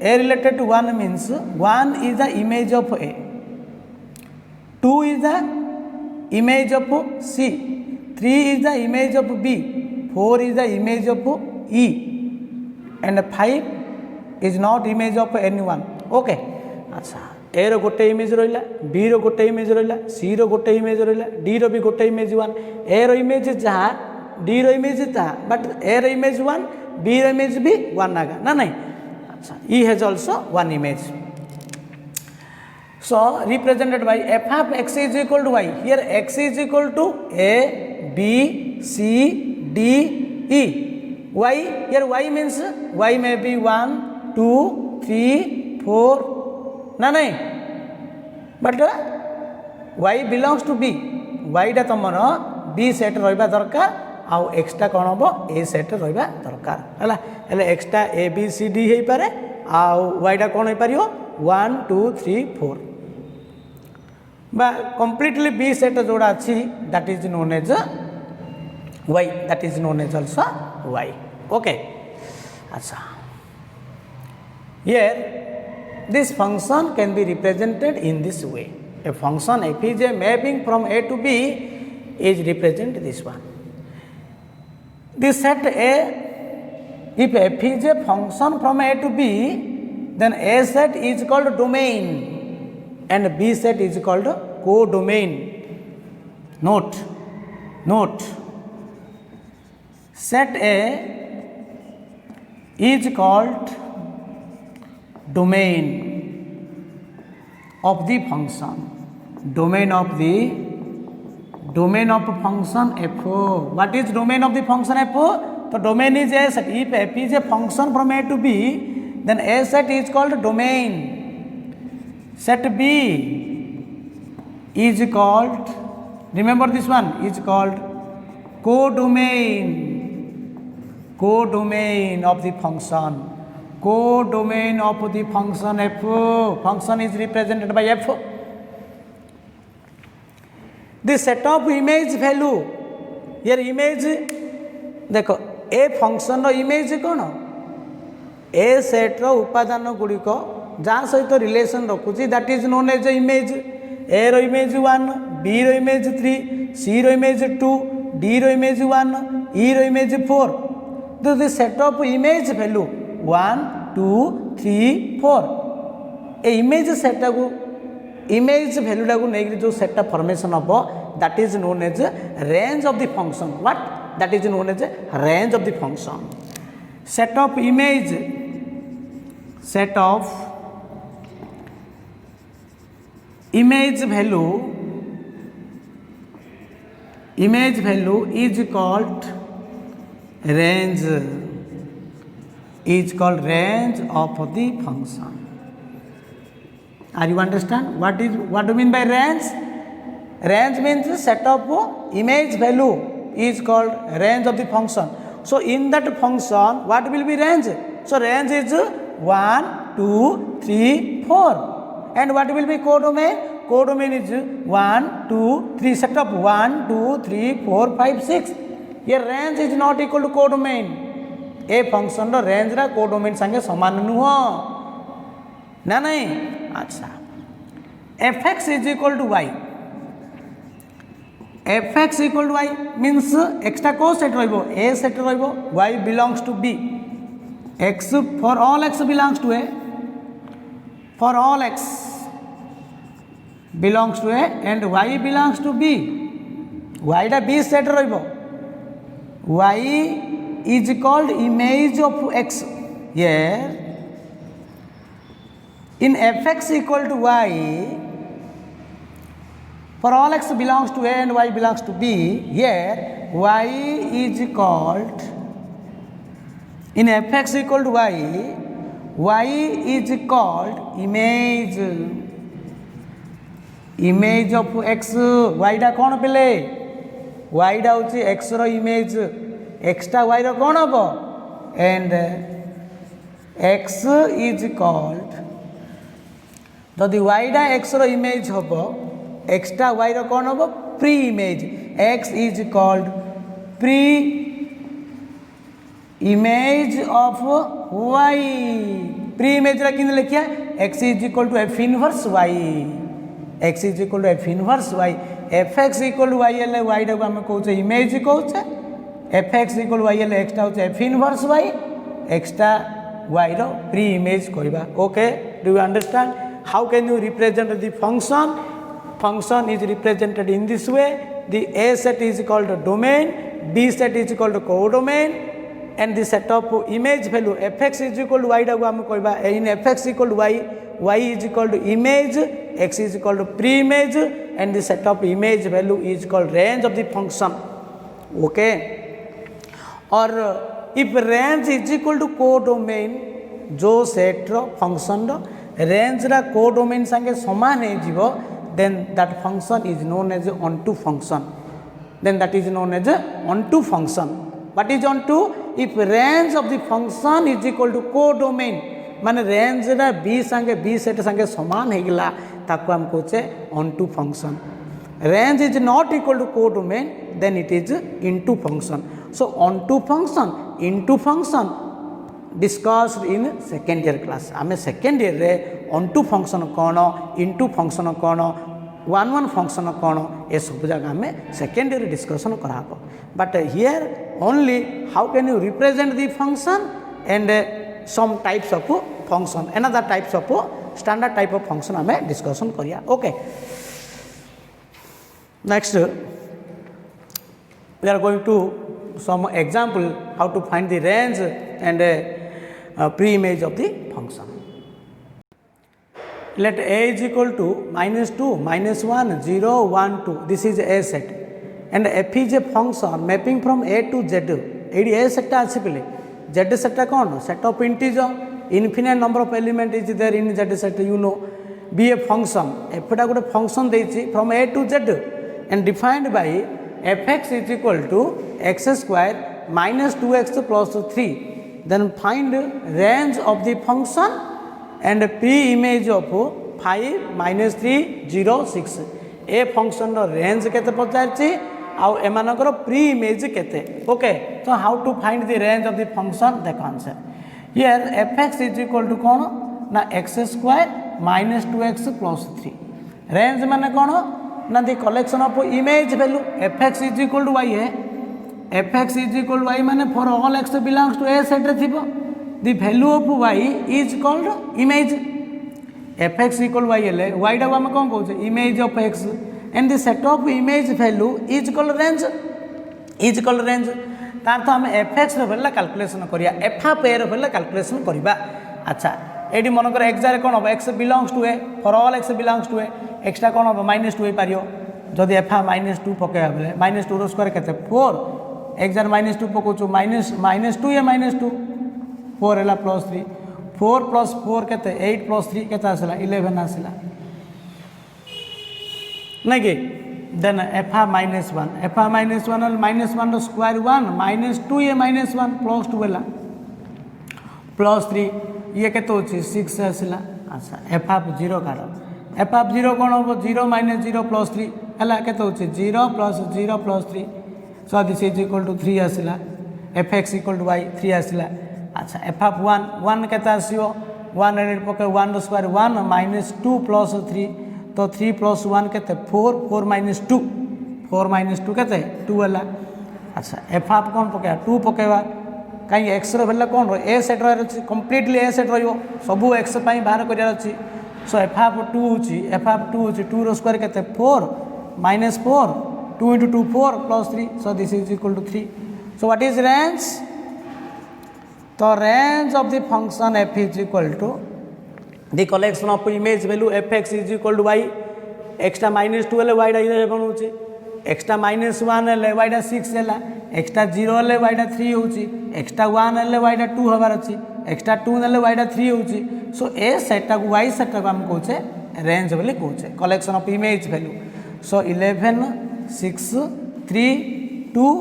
a related to 1 means 1 is the image of a 2 is the image of c 3 is the image of b 4 is the image of e and 5 is not image of anyone okay अच्छा ए रो गोटे image रहा B रो गोटे image रहा सी रो गोटे image रहा D रो भी गोटे इमेज 1 ए रो इमेज जहाँ डी रो इमेज जहाँ बट ए रो इमेज 1 B image भी 1 आएगा ना नहीं. अच्छा, E has also 1 image. So represented by f of x is equal to y. Here x is equal to a, b, c, d, e. Y, here y means y may be 1, 2, 3, 4. ना नहीं. But y belongs to b. y टा तुमर b set रहिबा दरकार आउ x टा कोन हबो a set रहिबा दरकार हला. हेले x टा a b c d हे पारे आउ y टा कोन हे परियो 1 2 3 4 बा completely b set जोड़ा अच्छी that is known as y, that is known as also y. Okay. अच्छा, here this function can be represented in this way. A function f is a mapping from a to b is represent this one. This set a, if f is a function from a to b, then a set is called domain and b set is called codomain. Note, set A is called domain of the function, domain of function f. What is domain of the function f? So domain is a set. If f is a function from a to b, then a set is called domain. Set B is called, remember this one, is called codomain of the function. Codomain of the function f. Function is represented by f. The set of image value, here image देखो a function row image कौन a set रो उपादान गुड़ी को जहाँ सहित relation रखुची that is known as image. A रो image 1, B रो image 3, C रो इमेज 2, डी रो इमेज 1, ई रो इमेज 4. तो the set of image value 1 2 3 4 A image set को इमेज वैल्यू को नहीं जो सेट फॉर्मेशन हम that is known as range of the function. What that is known as range of the function. Set of image, set of image value is called range, is called range of the function. Are you understand what do you mean by range? Range means set of image value is called range of the function. So in that function what will be range? So range is 1 2 3 4. And what will be codomain? Codomain is 1 2 3, set of 1 2 3 4 5 6. Here range is not equal to codomain. A function रो range रा codomain संगे समान नुह ना नहीं. अच्छा, fx is equal to y. fx equal to y means x टा को सेट रहिबो a सेट रहिबो y belongs to b. X for all x belongs to a, for all x belongs to a and y belongs to b. Y टा b set रहिबो. Y is called image of x. Here in fx equal to y, for all x belongs to a and y belongs to b, here y is called, in fx equal to y is called image of x. y टा कौन पेले? y टा होची x रो image, x टा y रो कौन हबो? and x is called, जदि y टा x रो image हबो, x टा y रो कौन हबो? Pre image. x is called pre image of y. Pre image रा किन लिखिया x is equal to f inverse y. x is equal to f inverse y. fx equal to y हेले y टा को हम कहउछे image कहउछे, fx equal to y हेले x टा होछे f inverse y, x टा y रो प्री इमेज कहबा. Okay, do you understand? How can you represent the function? Function is represented in this way. The A set is called domain, B set is called codomain, and the set of image value fx is equal to y डाको हम कहबा in fx equal to y is equal to image, x is equal to pre-image, and the set of image value is called range of the function. Okay, or if range is equal to codomain जो set रो function रो range रा codomain संगे समान हे जीवो then that function is known as onto function. Then that is known as onto function. What is onto? If range of the function is equal to codomain माने range रा b संगे b set संगे समान हे गला ताको हम कहचे onto function. Range is not equal to codomain then it is into function. So onto function, into function discussed in second year class. आमे second year रे onto function कौन, into function कौन, one function कौन ये सब जगह में second year discussion कराबो. But here only how can you represent the function and some types of function, another types of standard type of function आमे discussion करिया. Okay. Next we are going to some example how to find the range and pre-image of the function. Let a is equal to -2, -1, 0, 1, 2. This is a set. And f is a function mapping from a to z. एडी a set अच्छी पहले z set कौन? Set of integer. Infinite number of element is there in z set. You know. Be a function. F टा गोटे function देछि from a to z and defined by fx is equal to x square minus 2x plus 3. Then find range of the function and pre-image of 5, -3, 0, 6. A function रो range केते पचारछि आउ एमानकर pre-image केते. Okay, so how to find the range of the function the concept. Here fx is equal to कोन ना x square minus 2x plus 3. Range माने कोन ना the collection of image value. Fx is equal to y है. Fx is equal to y माने for all x belongs to a set रे थिबो. The value of y is called image. Fx equal to y हेले y टा हम कोन कहू छै image of x and the set of image value is called range. Is called range. तार तो हम fx रे भेला कैलकुलेशन करिया, f ऑफ a रे भेला कैलकुलेशन करिबा. अच्छा एडी मन कर x रे कोन हो x belongs to a for all x belongs to a x टा कोन हो -2 हे पारियो. जदि f -2 पकेया बेले -2 रो स्क्वायर केते 4 x जार -2 पकोचो -2 या -2 4 हैला +3 4 + 4 केते 8 + 3 केते आसला 11 आसला नगे. देन f -1 f -1 रो स्क्वायर 1 -2 या -1 +2 हैला +3 ये केते होची 6 आसला. अच्छा f 0 कार f 0 कोन हो 0 - 0 +3 हैला केते होची 0 + 0 +3. So this is equal to 3 आसला. fx equal to y 3 आसला. अच्छा f 1 केते आसियो 1 रे पके 1 रो स्क्वायर 1 -2 + 3 तो 3 + 1 केते 4 -2 4 -2 केते 2 हैला. अच्छा f कोन पके 2 पकेवा कहीं x रो भेला कोन रो a सेट रो अछि कंप्लीटली a सेट रहियो सबु x पई बाहर करिया अछि. सो f 2 होची 2 रो स्क्वायर केते 4 -4 2 * 2 4 + 3. So this is equal to 3. So what is range? The range of the function f is equal to the collection of image value fx is equal to y. x टा -2 ले y टा 11 होची, x टा -1 ले y टा 6 हैला, x टा 0 ले y टा 3 होची, x टा 1 ले y टा 2 हबार अछि, x टा 2 ले y टा 3 होची. सो ए सेट टा y सेट टा हम कहूचे रेंज बोली कहूचे collection of image value. So 11 6 3 2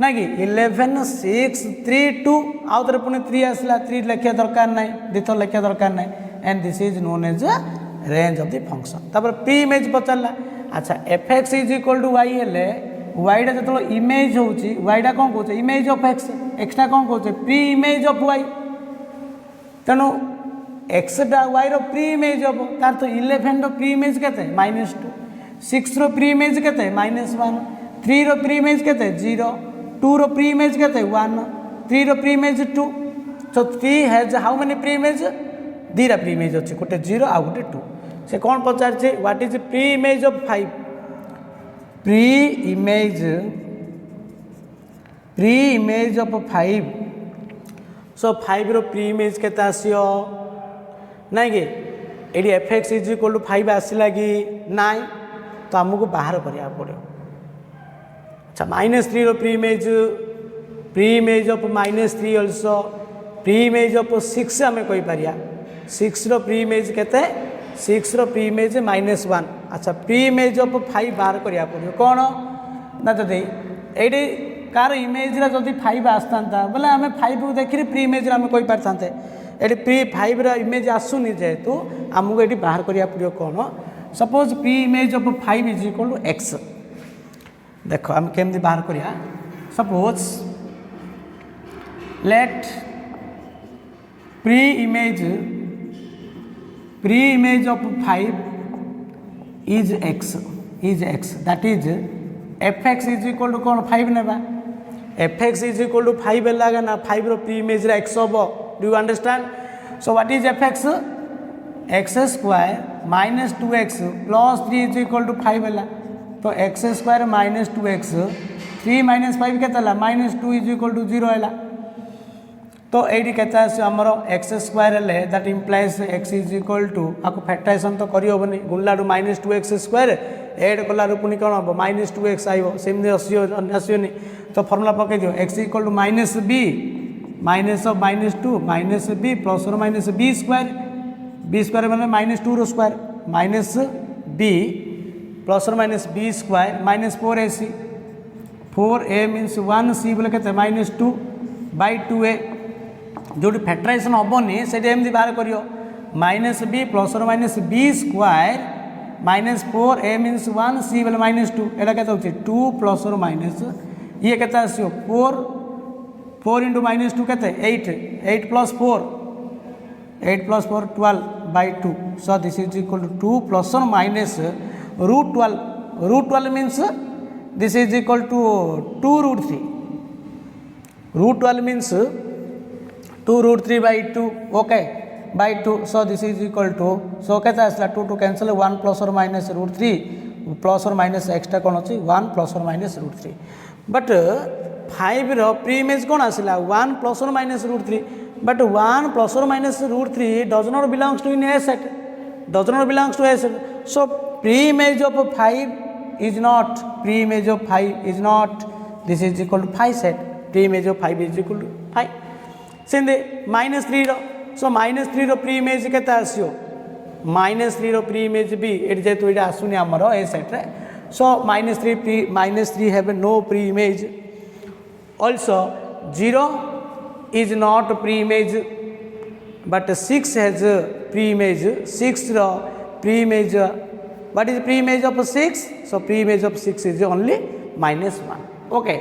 नाकि 11 6 3 2 आउ तरे पुनी 3 आसला 3 लिखिया दरकार नै दिथर लिखिया दरकार नै and this is known as range of the function. तापर प्री इमेज पचला. अच्छा fx is equal to y हेले y टा जतलो इमेज होची y टा कोन कहूचे इमेज ऑफ x, x टा कोन कहूचे प्री इमेज ऑफ y. तनो x टा y रो प्री इमेज ऑफ तार तो 11 रो प्री इमेज केते -2, 6 रो प्री इमेज केते -1, 3 रो प्री इमेज केते 0, 2 रो प्री इमेज केते 1, 3 रो preimage 2. So 3 has how many preimage? दीरा प्री इमेज अछि गोटे 0 आ गोटे 2. से कोन पचार छै what is preimage of 5? Preimage preimage of 5 so 5 रो प्री इमेज केता आसियो नहीं कि एडी F X is equal to 5 आसला कि नाई तो आमको बाहर करिया पड़ो अच्छा -3 रो preimage of -3 also preimage of 6 आम कही पारिया 6 रो प्री इमेज केते 6 रो प्री इमेज -1 अच्छा प्री इमेज ऑफ 5 बाहर करिया पड़ो कौन ना जदि ये कार इमेज जदि 5 आसता बोले आम 5 को देखिए प्री इमेज आम कही पारते ये प्री 5 रा इमेज आसुनी जेहेतु आमको ये बाहर करिया पड़ो कौन suppose preimage of 5 is equal to X देख आम केमती बाहर करिया suppose let preimage of 5 is X that is F X is equal to कौन 5 नेबा F X is equal to 5 है ना 5 रो प्री इमेज रे एक्स हम do you understand so what is F X X square -2x + 3 is equal to 5 है तो x square -2x 3 - 5 के -2 इज इक्वल टू 0 है तो ये के आमर एक्स स्क्वायर है that implies x is equal to आपको फैक्टराइजेशन तो करहबनी गुणला -2x स्क्वायर एड कला पुणी कौन हम -2x आयो सेमती आसोनी तो फर्मुला पकई दियो x equal to -b minus of -2 -b plus और माइनस b स्क्वायर मैंने -2 रो स्क्वायर -b प्लस और minus b square -4ac 4a means 1c बोले के -2/2a जो फैक्टराइजेशन हेनी से बाहर कर -b प्लस और minus b square -4a means 1c बोले -2 एटा के 2 प्लस और माइनस ये के 4 इंटू -2 के 8 plus 4 12/2 so this is equal to 2 plus और minus √12 means this is equal to 2√3 √12 means 2√3/2 okay by 2 so this is equal to so कैसे आसला 2 to cancel 1 plus or minus √3 plus or minus extra कौन अच्छी 1 plus or minus √3 but 5 रो preimage कौन आसला 1 plus or minus √3 but 1 plus or minus √3 does not belongs to in a set does not belongs to a set so pre image of 5 is not pre image of 5 is not this is equal to 5 set pre image of 5 is equal to 5 सेंदे -3 रो so -3 रो preimage के आसो -3 रो pre image भी ये जेतु ये आसुनी आमर ए सेट रे so -3 have no preimage also 0 is not preimage but 6 has preimage 6 रो preimage what is preimage of 6 so preimage of 6 is only -1 okay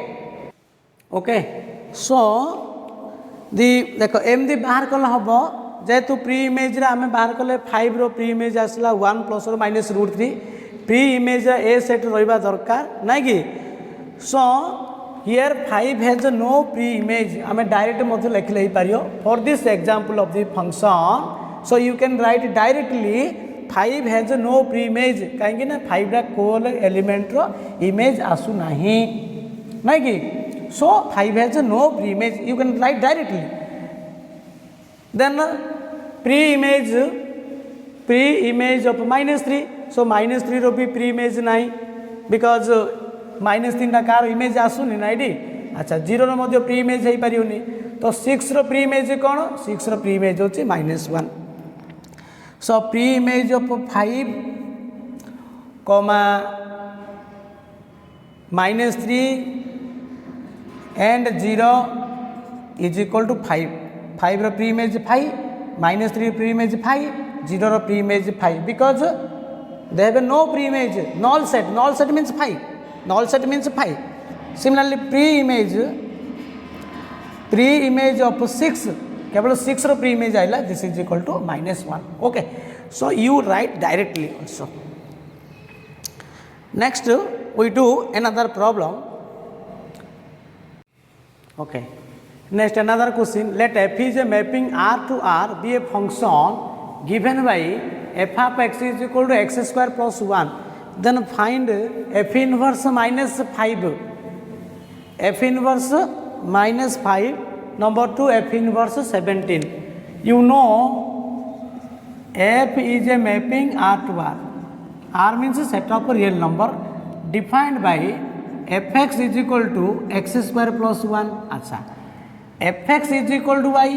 okay so दी देख एमती बाहर कले हम जेहेतु pre image आम बाहर कले 5 रो प्री इमेज आसला 1 प्लस और minus √3 preimage A set रहा दरकार ना कि so here 5 has no preimage आम डायरेक्ट मत लिखले पार for this example of the function so you can write directly 5 has no preimage कहीं 5 रा कोल एलिमेंट रो इमेज आसु ना कि so 5 has no pre-image you can write directly then pre-image of -3 so -3 रो भी pre-image नहीं because -3 टा car image आसुनी ना ये अच्छा 0 रो मध्य pre-image हो पारियोनी तो 6 रो pre-image कौन 6 रो pre-image होची -1 so pre-image of 5 -3 and 0 is equal to 5 5 रो प्री इमेज 5 -3 प्री इमेज 5 0 रो preimage 5 because they have no pre image null set means 5 similarly pre image of 6 केवल 6 रो प्री इमेज आइला this is equal to -1 okay so you write directly also next we do another problem. Okay. Next another question. Let f is a mapping R to R be a function given by f of x is equal to x square plus 1. Then find f inverse -5. F inverse minus 5. Number 2, f inverse 17. You know f is a mapping R to R. R means a set of real number defined by fx is equal to x square plus 1. अच्छा fx is equal to y.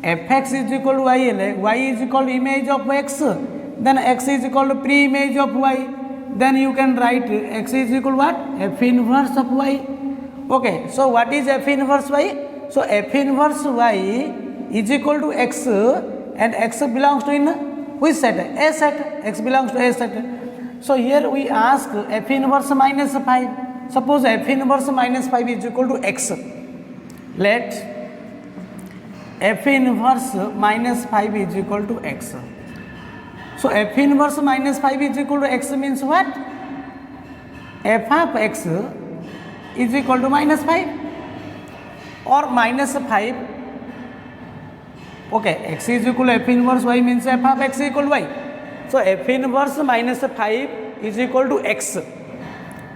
fx is equal to y y is equal to image of x, then x is equal to pre-image of y, then you can write x is equal to what? F inverse of y. Okay, so what is f inverse y? So f inverse y is equal to x, and x belongs to in which set? A set. X belongs to A set. So here we ask f inverse minus 5. Suppose f inverse minus 5 is equal to x. Let f inverse minus 5 is equal to x. So f inverse minus 5 is equal to x means what? F of x is equal to minus 5 or minus 5. Okay, x is equal to f inverse y means f of x is equal to y. So f inverse minus 5 is equal to x.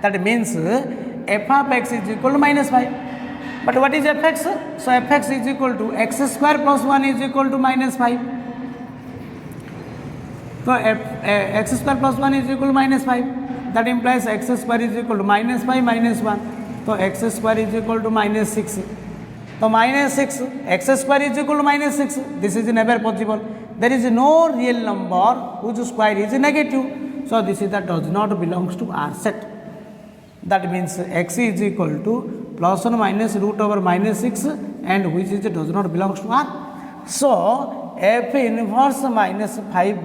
That means f of x is equal to minus 5. But what is fx? So fx is equal to x square plus 1 is equal to minus 5. So x square plus 1 is equal to minus 5. That implies x square is equal to minus 5 minus 1. So x square is equal to minus 6. So minus 6, x square is equal to minus 6. This is never possible. There is no real number whose square is negative. So this is that does not belongs to R set. That means x is equal to plus or minus root over minus 6, and which is does not belongs to R. So f inverse minus 5,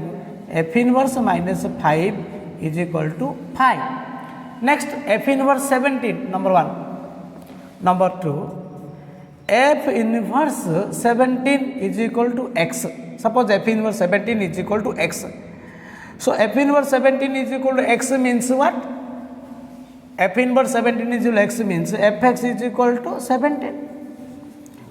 f inverse minus 5 is equal to 5. Next, f inverse 17, number 1. Number 2, f inverse 17 is equal to x. Suppose f inverse 17 is equal to x. So f inverse 17 is equal to x means what? F inverse 17 is equal to x means fx is equal to 17.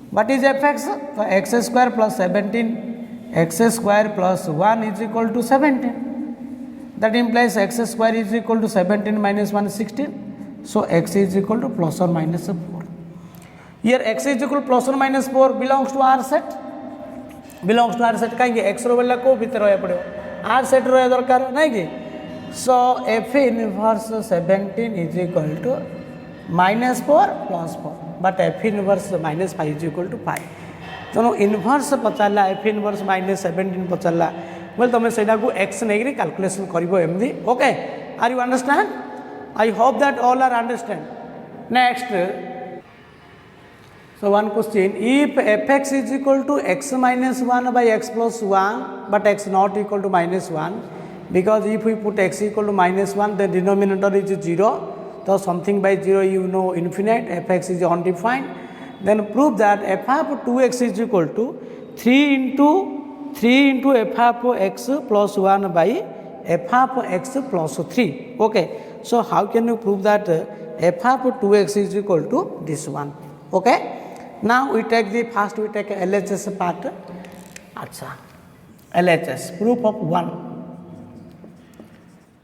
What is fx? So x square plus 17, x square plus 1 is equal to 17. That implies x square is equal to 17 minus 1 is 16. So x is equal to plus or minus 4. Here x is equal to plus or minus 4 belongs to R set. Belongs to R set कहीं x रो वाला को भीतर रहे पड़े R set रहे दरकार नहीं कि. So f inverse 17 is equal to minus 4 plus 4, but f inverse minus 5 is equal to 5. तेणु इनवर्स पचारा f inverse minus 17 पचारा बोले तुम से x नहीं कैलकुलेशन कर. Okay, are you understand? I hope that all are understand. Next, so one question: if fx is equal to x minus 1 by x plus 1, but x not equal to minus 1, because if we put x equal to minus 1, the denominator is 0. So something by 0 you know infinite, fx is undefined. Then prove that f of 2x is equal to 3 into f of x plus 1 by f of x plus 3. Okay. So how can you prove that f of 2x is equal to this one? Okay. Now we take the first we take LHS part. Acha. LHS proof of 1.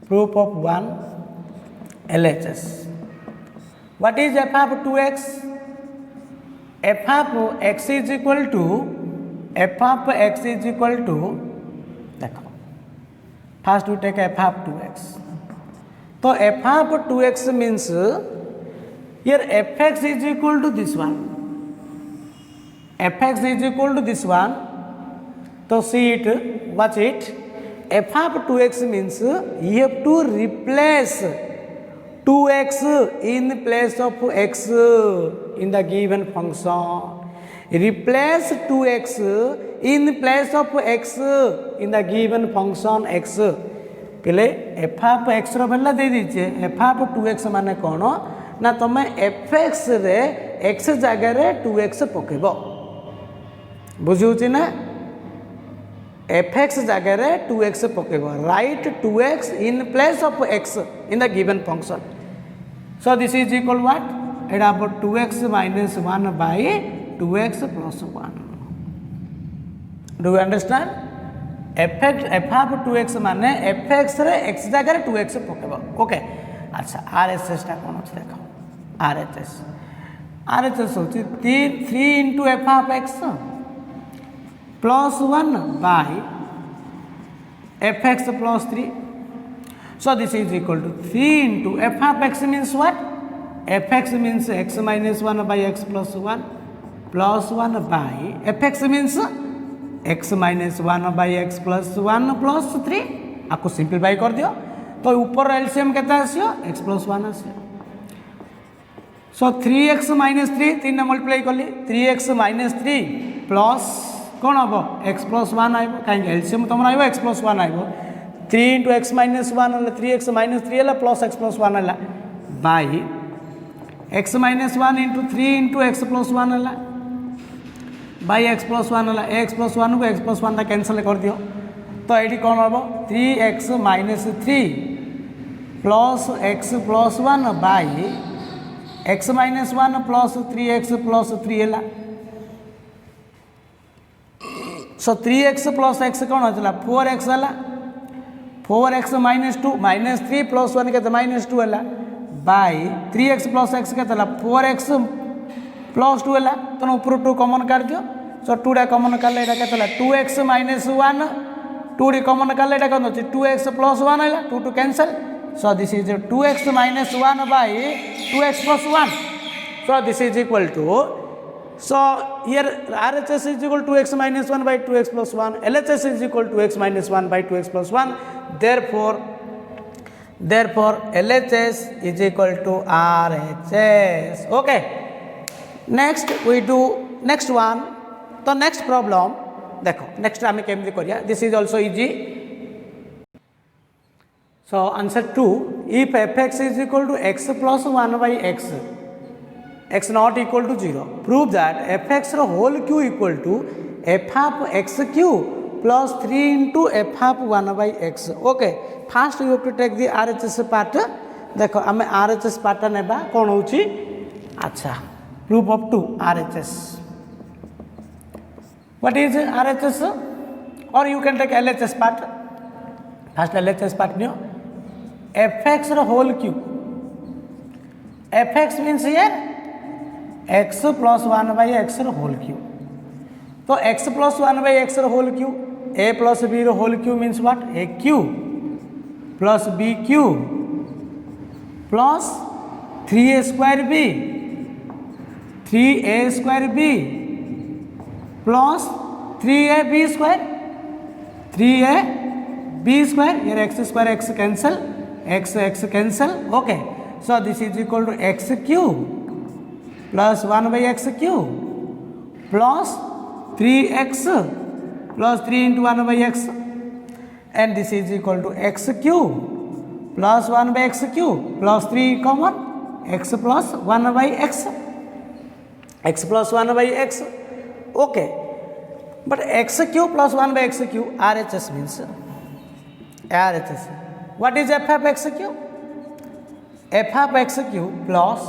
Proof of 1 LHS. What is f of 2x? F of x is equal to f of x is equal to first we take f of 2x. So f of 2x means here fx is equal to this one. Fx is equal to this one. So see it, watch it. F of 2x means you have to replace 2x in place of x in the given function. Replace 2x in place of x in the given function x. पहले f of x रो value दे दीजिए. f of 2x माने कौन ना तुम fx रे x जगह रे 2x पकेबो. बुझुची ना fx जगह रे 2x पकेबो. Write 2x in place of x in the given function. So this is equal what? It about 2x minus 1 by 2x plus 1. Do you understand? f of 2x माने fx रे x जगह रे 2x पकेबो. Okay. अच्छा RHS टा कौन अछि देखो. RHS RHS होची 3 into f of x plus 1 by fx plus 3. So this is equal to 3 into f of x means what? Fx means x minus 1 by x plus 1 plus 1 by fx means x minus 1 by x plus 1 plus 3. आपको simplify कर दियो तो ऊपर LCM केते आसियो x plus 1 आसियो. सो 3x minus 3 3 multiply कली 3x minus 3 plus कौन हम x plus 1 आइबो कहीं एलसीएम तुम आइबो x plus 1 आइबो 3 into x minus 1 है 3x minus 3 है प्लस x plus 1 है by x minus 1 into 3 into x plus 1 है बाई x plus 1 है x plus 1 को x plus 1 कैंसल कर दियो तो ये कौन हम 3x minus 3 plus x plus 1 by x minus 1 plus 3x plus 3 है. सो 3x plus x कौन होता 4x है 4x minus 2 minus 3 plus 1 के minus 2 है बाई 3x plus x के 4x plus 2 है तो ऊपर 2 कॉमन कर दियो. सो 2 टा कॉमन कर ले के 2x minus 1 2 डी कॉमन कर ले कौन 2x plus 1 है 2 2 cancel. So this is 2x minus 1 by 2x plus 1. So this is equal to, so here RHS is equal to x minus 1 by 2x plus 1. LHS is equal to x minus 1 by 2x plus 1. Therefore LHS is equal to RHS. Okay. Next we do next one. So next problem. देखो next आमे केमती करिया. This is also easy. So answer 2, if fx is equal to x plus 1 by x not equal to 0, prove that fx whole q equal to f of x q plus 3 into f of 1 by x. Okay, first you have to take the RHS part. देखो आमे RHS part नेबा कौन होची. अच्छा, proof of 2 RHS. What is RHS? Or you can take LHS part. First LHS part new. fx whole cube. fx means here x plus 1 by x whole cube. So x plus 1 by x whole cube. A plus b whole cube means what? A cube plus b cube plus 3a square b 3a square b plus 3a b square 3a b square. Here x square x cancel. X cancel. Okay, so this is equal to x cube plus 1 by x cube plus 3x plus 3 into 1 by x, and this is equal to x cube plus 1 by x cube plus 3 common x plus 1 by x plus 1 by x. Okay, but x cube plus 1 by x cube RHS means RHS. What is f of x cube? f of x cube plus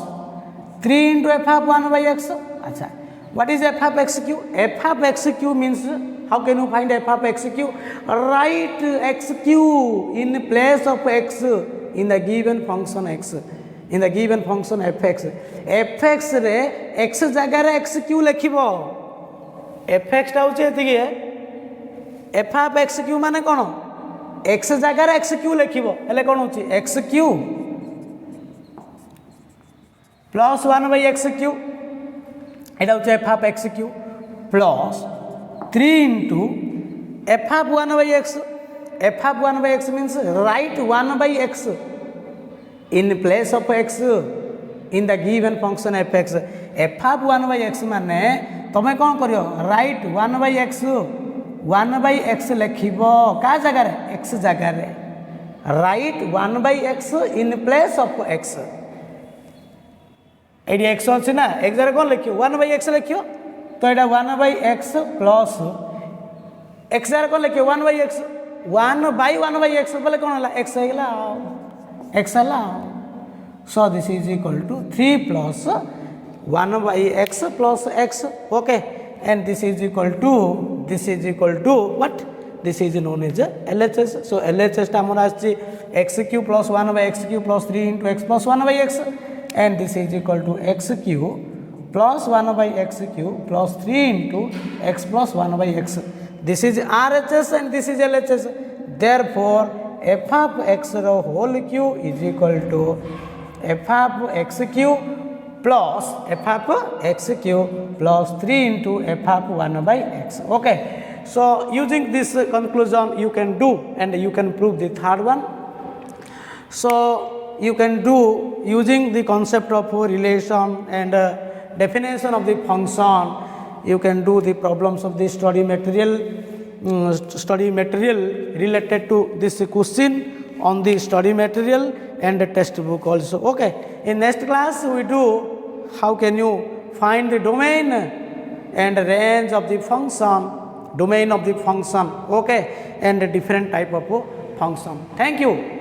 3 into f of 1 by x. Achha. What is f of x cube? f of x cube means, how can you find f of x cube? Write x cube in place of x in the given function x. In the given function fx. fx रे x जगह रे x cube लिखिबो. fx टा होचे एतिकी f of x cube माने कोन? x जगह x Q लिखिबो हेले कोन होची x Q plus 1 by x Q एटा होची f of x Q plus 3 into f of 1 by x. f of 1 by x means write 1 by x in place of x in the given function fx. f of 1 by x माने तमे कोन करियो write 1 by x 1 by x लिखिबो का जगह रे x जगह रे write 1 by x in place of x. एडी x अछि ना एक जगह कोन लिखियो 1 by x लिखियो तो एटा 1 by x प्लस x जगह कोन लिखियो 1 by x 1 by 1 by x बोले कोन हला x हेला x हला. So this is equal to 3 plus 1 by x plus x. Okay, and this is equal to what? This is known as LHS. So LHS टा हमर आछि x cube plus 1 by x cube plus 3 into x plus 1 by x, and this is equal to x cube plus 1 by x cube plus 3 into x plus 1 by x. This is RHS and this is LHS. Therefore, f of x whole cube is equal to f of x cube plus f of x cube plus 3 into f of 1 by x. Okay. So, using this conclusion you can do and you can prove the third one. So, you can do using the concept of relation and definition of the function, you can do the problems of the study material related to this question on the study material and the textbook also. Okay. In next class we do how can you find the domain and range of the function, domain of the function, okay, and a different type of function. Thank you.